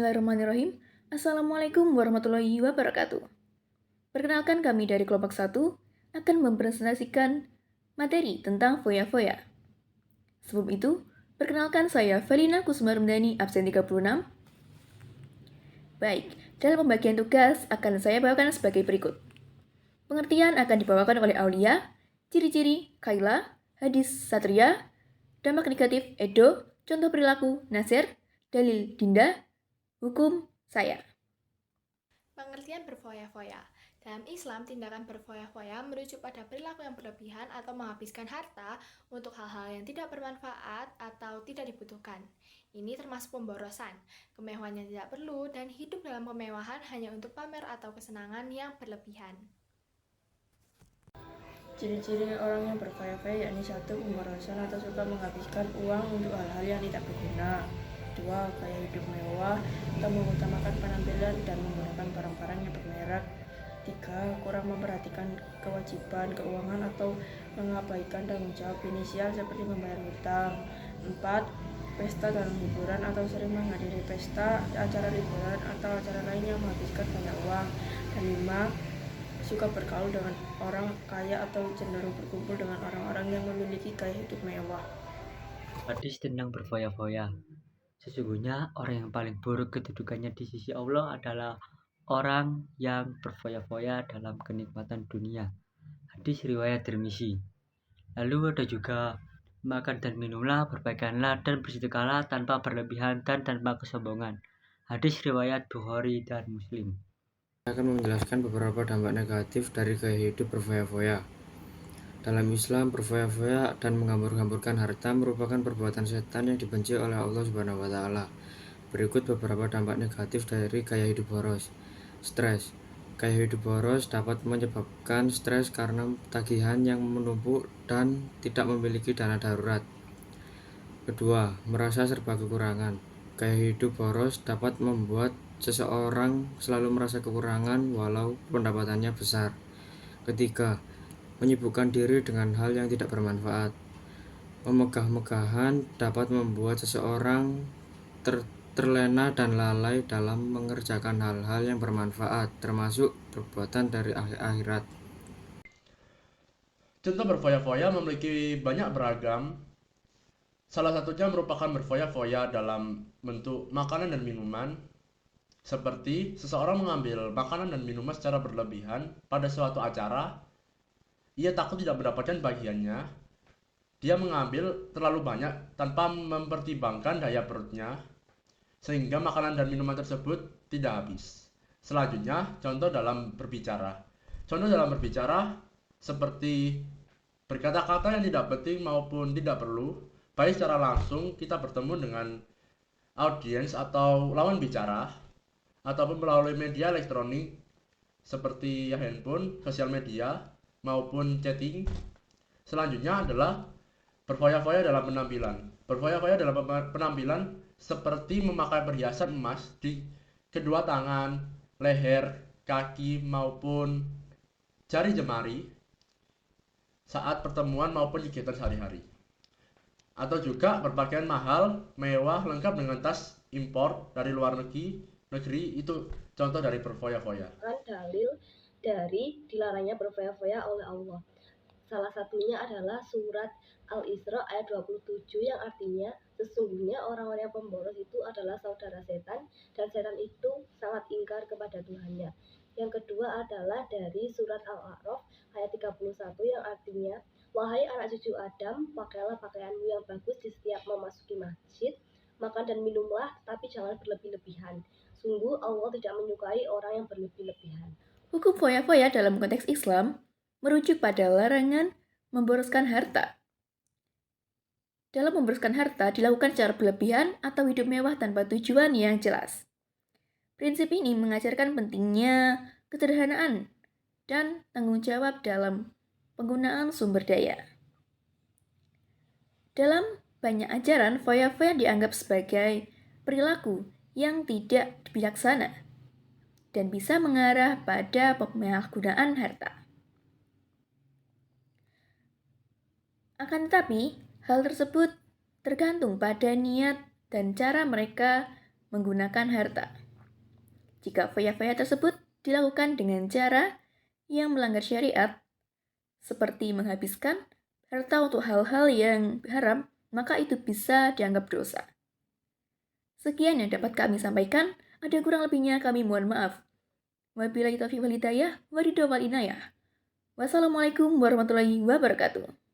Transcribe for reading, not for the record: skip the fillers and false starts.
Bismillahirrahmanirrahim. Assalamualaikum warahmatullahi wabarakatuh. Perkenalkan kami dari kelompok 1 akan mempresentasikan materi tentang foya-foya. Sebelum itu, perkenalkan saya Felina Kusmarumdani, absen 36. Baik, dalam pembagian tugas akan saya bawakan sebagai berikut. Pengertian akan dibawakan oleh Aulia, ciri-ciri Kaila, hadis Satria, dampak negatif Edo, contoh perilaku Nasir, dalil Dinda, hukum saya. Pengertian berfoya-foya. Dalam Islam, tindakan berfoya-foya merujuk pada perilaku yang berlebihan atau menghabiskan harta untuk hal-hal yang tidak bermanfaat atau tidak dibutuhkan. Ini termasuk pemborosan, kemewahan yang tidak perlu, dan hidup dalam kemewahan hanya untuk pamer atau kesenangan yang berlebihan. Ciri-ciri orang yang berfoya-foya yakni 1. Pemborosan atau suka menghabiskan uang untuk hal-hal yang tidak berguna. 2. Gaya hidup mewah atau mengutamakan penampilan dan menggunakan barang-barang yang bermerek. 3. Kurang memperhatikan kewajiban keuangan atau mengabaikan tanggung jawab finansial seperti membayar hutang. 4. Pesta dalam hiburan atau sering menghadiri pesta, acara liburan atau acara lain yang menghabiskan banyak uang. Dan 5. Suka bergaul dengan orang kaya atau cenderung berkumpul dengan orang-orang yang memiliki gaya hidup mewah. Hadis tentang berfoya-foya. Sesungguhnya orang yang paling buruk kedudukannya di sisi Allah adalah orang yang berfoya-foya dalam kenikmatan dunia. Hadis riwayat Tirmizi. Lalu ada juga makan dan minumlah, berbaikanlah dan bersedekahlah tanpa berlebihan dan tanpa kesombongan. Hadis riwayat Bukhari dan Muslim. Saya akan menjelaskan beberapa dampak negatif dari gaya hidup berfoya-foya. Dalam Islam, berfoya-foya dan menghambur-hamburkan harta merupakan perbuatan setan yang dibenci oleh Allah Subhanahu wa Ta'ala. Berikut beberapa dampak negatif dari gaya hidup boros. Stres. Gaya hidup boros dapat menyebabkan stres karena tagihan yang menumpuk dan tidak memiliki dana darurat. Kedua, merasa serba kekurangan. Gaya hidup boros dapat membuat seseorang selalu merasa kekurangan walau pendapatannya besar. Ketiga, menyibukkan diri dengan hal yang tidak bermanfaat. Memegah-megahan dapat membuat seseorang terlena dan lalai dalam mengerjakan hal-hal yang bermanfaat, termasuk perbuatan dari akhirat. Contoh berfoya-foya memiliki banyak beragam. Salah satunya merupakan berfoya-foya dalam bentuk makanan dan minuman, seperti seseorang mengambil makanan dan minuman secara berlebihan pada suatu acara. Ia takut tidak mendapatkan bagiannya. Dia mengambil terlalu banyak tanpa mempertimbangkan daya perutnya, sehingga makanan dan minuman tersebut tidak habis. Selanjutnya, contoh dalam berbicara. Contoh dalam berbicara seperti berkata-kata yang tidak penting maupun tidak perlu, baik secara langsung kita bertemu dengan audiens atau lawan bicara, ataupun melalui media elektronik seperti handphone, sosial media, maupun chatting. Selanjutnya adalah berfoya-foya dalam penampilan. Berfoya-foya dalam penampilan seperti memakai perhiasan emas di kedua tangan, leher, kaki, maupun jari jemari saat pertemuan maupun kegiatan sehari-hari. Atau juga berpakaian mahal, mewah, lengkap dengan tas impor dari luar negeri itu contoh dari berfoya-foya. Dalil dari dilarangnya berfoya-foya oleh Allah. Salah satunya adalah surat Al-Isra ayat 27 yang artinya sesungguhnya orang-orang yang pemboros itu adalah saudara setan dan setan itu sangat ingkar kepada Tuhannya. Yang kedua adalah dari surat Al-A'raf ayat 31 yang artinya wahai anak cucu Adam, pakailah pakaianmu yang bagus di setiap memasuki masjid, makan dan minumlah tapi jangan berlebih-lebihan. Sungguh Allah tidak menyukai orang yang berlebih-lebihan. Hukum foya-foya dalam konteks Islam merujuk pada larangan memboroskan harta. Dalam memboroskan harta dilakukan secara berlebihan atau hidup mewah tanpa tujuan yang jelas. Prinsip ini mengajarkan pentingnya kesederhanaan dan tanggung jawab dalam penggunaan sumber daya. Dalam banyak ajaran, foya-foya dianggap sebagai perilaku yang tidak bijaksana dan bisa mengarah pada penyalahgunaan harta. Akan tetapi, hal tersebut tergantung pada niat dan cara mereka menggunakan harta. Jika foya-foya tersebut dilakukan dengan cara yang melanggar syariat, seperti menghabiskan harta untuk hal-hal yang haram, maka itu bisa dianggap dosa. Sekian yang dapat kami sampaikan, ada kurang lebihnya kami mohon maaf. Wabillahi taufiq wal hidayah, waridho wal inayah. Wassalamualaikum warahmatullahi wabarakatuh.